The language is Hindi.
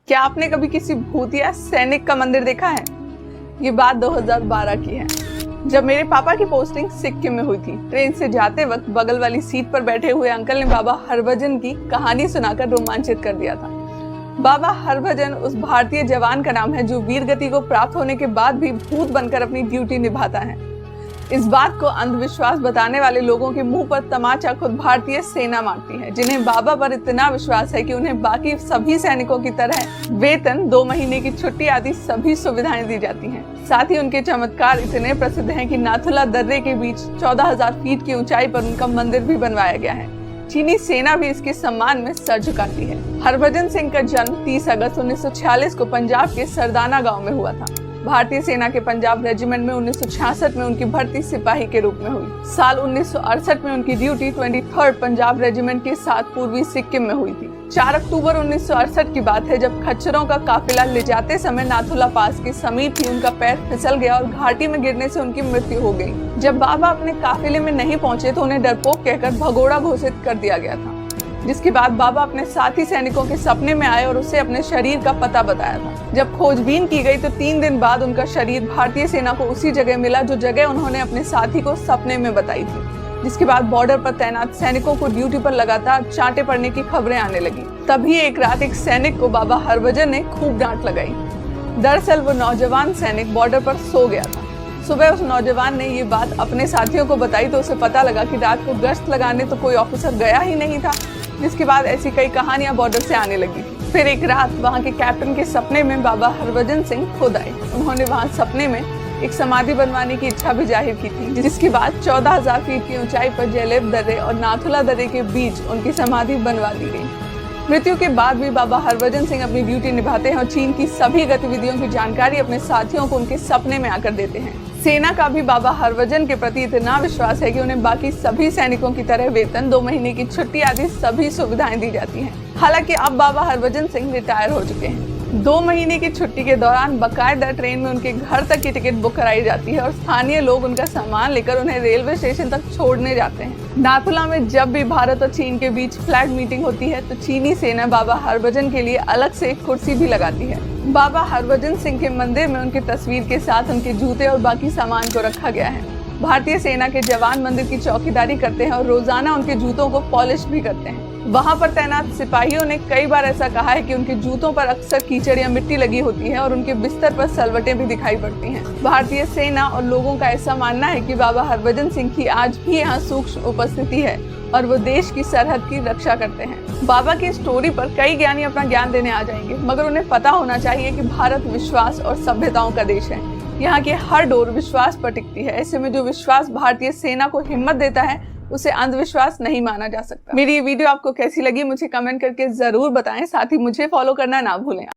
क्या आपने कभी किसी भूत या सैनिक का मंदिर देखा है? ये बात 2012 की है, जब मेरे पापा की पोस्टिंग सिक्किम में हुई थी। ट्रेन से जाते वक्त बगल वाली सीट पर बैठे हुए अंकल ने बाबा हरभजन की कहानी सुनाकर रोमांचित कर दिया था। बाबा हरभजन उस भारतीय जवान का नाम है जो वीर गति को प्राप्त होने के बाद भी भूत बनकर अपनी ड्यूटी निभाता है। इस बात को अंधविश्वास बताने वाले लोगों के मुंह पर तमाचा खुद भारतीय सेना मारती है, जिन्हें बाबा पर इतना विश्वास है कि उन्हें बाकी सभी सैनिकों की तरह वेतन, 2 महीने की छुट्टी आदि सभी सुविधाएं दी जाती हैं। साथ ही उनके चमत्कार इतने प्रसिद्ध हैं कि नाथुला दर्रे के बीच 14,000 फीट की ऊंचाई पर उनका मंदिर भी बनवाया गया है। चीनी सेना भी इसके सम्मान में सर झुकाती है। हरभजन सिंह का जन्म 30 अगस्त 1946 को पंजाब के सरदाना गांव में हुआ था। भारतीय सेना के पंजाब रेजिमेंट में 1966 में उनकी भर्ती सिपाही के रूप में हुई। साल 1968 में उनकी ड्यूटी 23rd पंजाब रेजिमेंट के साथ पूर्वी सिक्किम में हुई थी। 4 अक्टूबर 1968 की बात है, जब खच्चरों का काफिला ले जाते समय नाथुला पास के समीप ही उनका पैर फिसल गया और घाटी में गिरने से उनकी मृत्यु हो गई। जब बाबा अपने काफिले में नहीं पहुंचे तो उन्हें डरपोक कहकर भगोड़ा घोषित कर दिया गया था, जिसके बाद बाबा अपने साथी सैनिकों के सपने में आए और उसे अपने शरीर का पता बताया था। जब खोजबीन की गई तो 3 दिन बाद उनका शरीर भारतीय सेना को उसी जगह मिला जो जगह उन्होंने अपने साथी को सपने में बताई थी। जिसके बाद बॉर्डर पर तैनात सैनिकों को ड्यूटी पर लगातार चांटे पड़ने की खबरें आने लगी। तभी एक रात एक सैनिक को बाबा हरभजन ने खूब डांट लगाई। दरअसल वो नौजवान सैनिक बॉर्डर पर सो गया था। सुबह उस नौजवान ने ये बात अपने साथियों को बताई तो उसे पता लगा कि रात को गश्त लगाने तो कोई ऑफिसर गया ही नहीं था। जिसके बाद ऐसी कई कहानियां बॉर्डर से आने लगी। फिर एक रात वहां के कैप्टन के सपने में बाबा हरभजन सिंह खुद आए। उन्होंने वहां सपने में एक समाधि बनवाने की इच्छा भी जाहिर की थी, जिसके बाद 14,000 फीट की ऊंचाई पर जयलेब दर्रे और नाथुला दर्रे के बीच उनकी समाधि बनवा दी गई। मृत्यु के बाद भी बाबा हरभजन सिंह अपनी ड्यूटी निभाते हैं और चीन की सभी गतिविधियों की जानकारी अपने साथियों को उनके सपने में आकर देते हैं। सेना का भी बाबा हरभजन के प्रति इतना विश्वास है कि उन्हें बाकी सभी सैनिकों की तरह वेतन, 2 महीने की छुट्टी आदि सभी सुविधाएं दी जाती हैं। हालांकि अब बाबा हरभजन सिंह रिटायर हो चुके हैं। 2 महीने की छुट्टी के दौरान बकायदा ट्रेन में उनके घर तक की टिकट बुक कराई जाती है और स्थानीय लोग उनका सामान लेकर उन्हें रेलवे स्टेशन तक छोड़ने जाते हैं। नाथुला में जब भी भारत और चीन के बीच फ्लैग मीटिंग होती है तो चीनी सेना बाबा हरभजन के लिए अलग से एक कुर्सी भी लगाती है। बाबा हरभजन सिंह के मंदिर में उनकी तस्वीर के साथ उनके जूते और बाकी सामान को रखा गया है। भारतीय सेना के जवान मंदिर की चौकीदारी करते हैं और रोजाना उनके जूतों को पॉलिश भी करते हैं। वहां पर तैनात सिपाहियों ने कई बार ऐसा कहा है कि उनके जूतों पर अक्सर कीचड़ या मिट्टी लगी होती है और उनके बिस्तर पर सलवटें भी दिखाई पड़ती हैं। भारतीय सेना और लोगों का ऐसा मानना है कि बाबा हरभजन सिंह की आज भी यहाँ सूक्ष्म उपस्थिति है और वो देश की सरहद की रक्षा करते हैं। बाबा की स्टोरी पर कई ज्ञानी अपना ज्ञान देने आ जाएंगे, मगर उन्हें पता होना चाहिए कि भारत विश्वास और सभ्यताओं का देश है। यहाँ की हर डोर विश्वास पर टिकती है। ऐसे में जो विश्वास भारतीय सेना को हिम्मत देता है उसे अंधविश्वास नहीं माना जा सकता। मेरी ये वीडियो आपको कैसी लगी मुझे कमेंट करके जरूर बताएं। साथ ही मुझे फॉलो करना ना भूलें।